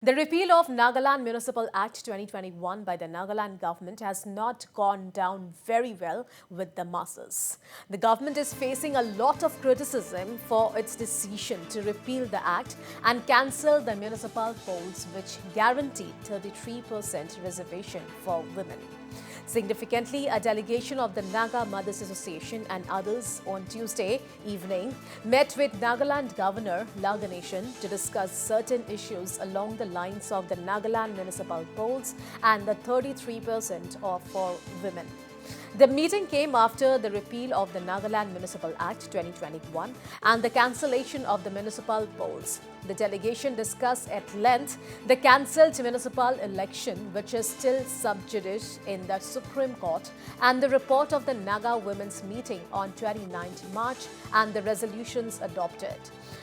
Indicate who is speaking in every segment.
Speaker 1: The repeal of Nagaland Municipal Act 2021 by the Nagaland government has not gone down very well with the masses. The government is facing a lot of criticism for its decision to repeal the act and cancel the municipal polls, which guaranteed 33% reservation for women. Significantly, a delegation of the Naga Mothers Association and others on Tuesday evening met with Nagaland Governor La Ganesan to discuss certain issues along the lines of the Nagaland Municipal Polls and the 33% for women. The meeting came after the repeal of the Nagaland Municipal Act 2021 and the cancellation of the municipal polls. The delegation discussed at length the cancelled municipal election, which is still sub judice in the Supreme Court, and the report of the Naga Women's Meeting on 29th March and the resolutions adopted.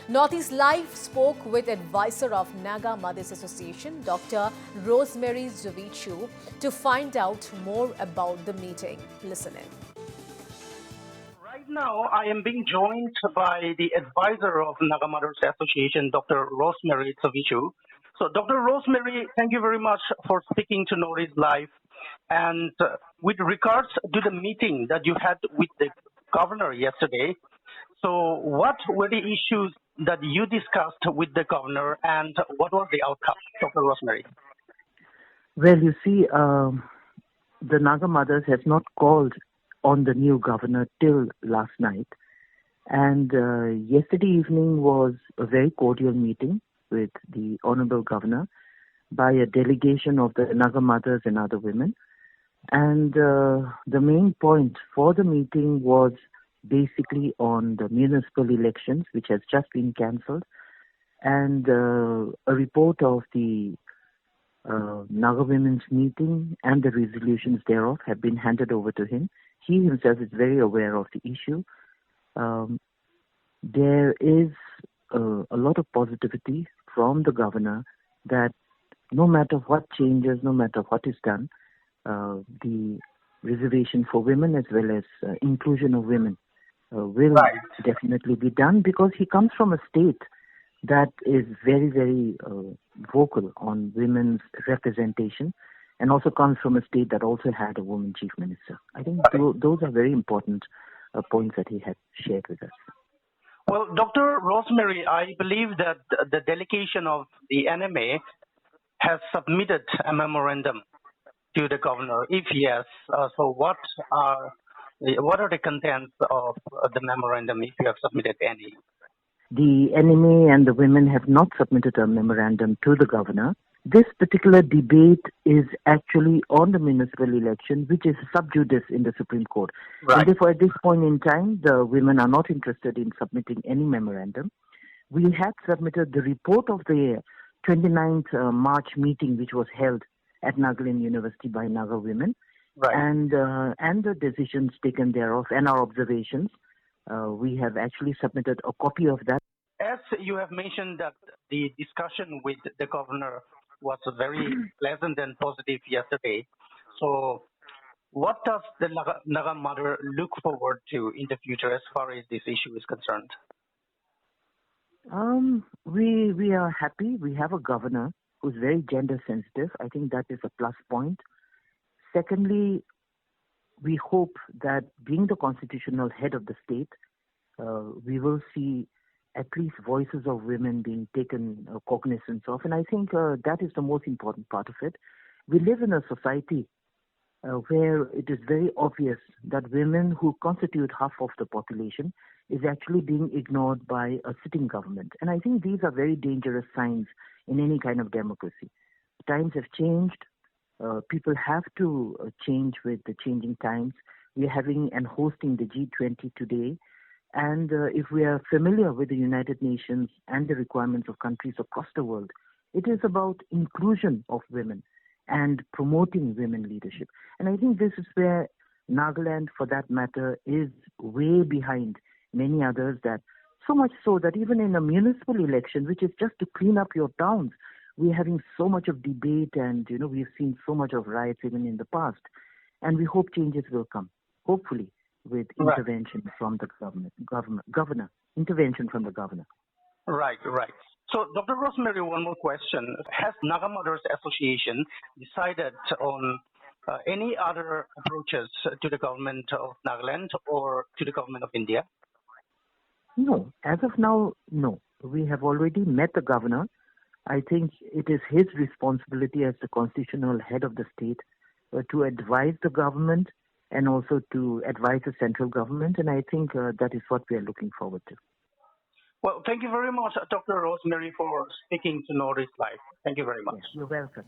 Speaker 1: Northeast Live spoke with advisor of Naga Mothers Association, Dr. 𝗟𝗓𝗓𝗔𝗡𝗗, to find out more about the meeting. Listen in.
Speaker 2: Right now, I am being joined by the advisor of Naga Mothers Association, Dr. 𝗟𝗓𝗓𝗓𝗓𝗓. So, Dr. 𝗟𝗓𝗓𝗓𝗓𝗓, thank you very much for speaking to Northeast Live. And with regards to the meeting that you had with the governor yesterday, so what were the issues that you discussed with the governor and what was the outcome, Dr. 𝗟𝗓𝗓𝗓𝗓?
Speaker 3: Well, you see, the Naga Mothers has not called on the new governor till last night. And yesterday evening was a very cordial meeting with the Honorable Governor by a delegation of the Naga Mothers and other women. And the main point for the meeting was basically on the municipal elections, which has just been cancelled, and a report of the Naga Women's Meeting and the resolutions thereof have been handed over to him. He himself is very aware of the issue. There is a lot of positivity from the governor that no matter what changes, no matter what is done, the reservation for women as well as inclusion of women will definitely be done, because he comes from a state that is very, very vocal on women's representation, and also comes from a state that also had a woman chief minister. I think those are very important points that he had shared with us.
Speaker 2: Well, Dr. 𝗟𝗓𝗓𝗓𝗓, I believe that the delegation of the NMA has submitted a memorandum to the governor. If yes, so what are the contents of the memorandum, if you have submitted any?
Speaker 3: The NMA and the women have not submitted a memorandum to the governor. This particular debate is actually on the municipal election, which is sub judice in the Supreme Court.
Speaker 2: Right.
Speaker 3: And therefore, at this point in time, the women are not interested in submitting any memorandum. We had submitted the report of the 29th March meeting, which was held at Nagaland University by Naga women, and the decisions taken thereof and our observations. We have actually submitted a copy of that.
Speaker 2: As you have mentioned that the discussion with the governor was very pleasant and positive yesterday. So what does the Naga Mother look forward to in the future as far as this issue is concerned?
Speaker 3: We are happy. We have a governor who's very gender sensitive. I think that is a plus point. Secondly, we hope that being the constitutional head of the state, we will see at least voices of women being taken cognizance of. And I think that is the most important part of it. We live in a society where it is very obvious that women, who constitute half of the population, is actually being ignored by a sitting government. And I think these are very dangerous signs in any kind of democracy. Times have changed. People have to change with the changing times. We are having and hosting the G20 today. And if we are familiar with the United Nations and the requirements of countries across the world, it is about inclusion of women and promoting women leadership. And I think this is where Nagaland, for that matter, is way behind many others, that so much so that even in a municipal election, which is just to clean up your towns, we're having so much of debate, and we've seen so much of riots even in the past. And we hope changes will come, hopefully, with intervention from the governor, intervention from the governor.
Speaker 2: Right. So, Dr. Rosemary, one more question. Has Naga Mothers Association decided on any other approaches to the government of Nagaland or to the government of India?
Speaker 3: No, as of now, no. We have already met the governor. I think it is his responsibility as the constitutional head of the state to advise the government and also to advise the central government, and I think that is what we are looking forward to.
Speaker 2: Well, thank you very much, Dr. Rosemary, for speaking to Northeast Live. Thank you very much.
Speaker 3: Yes, you're welcome.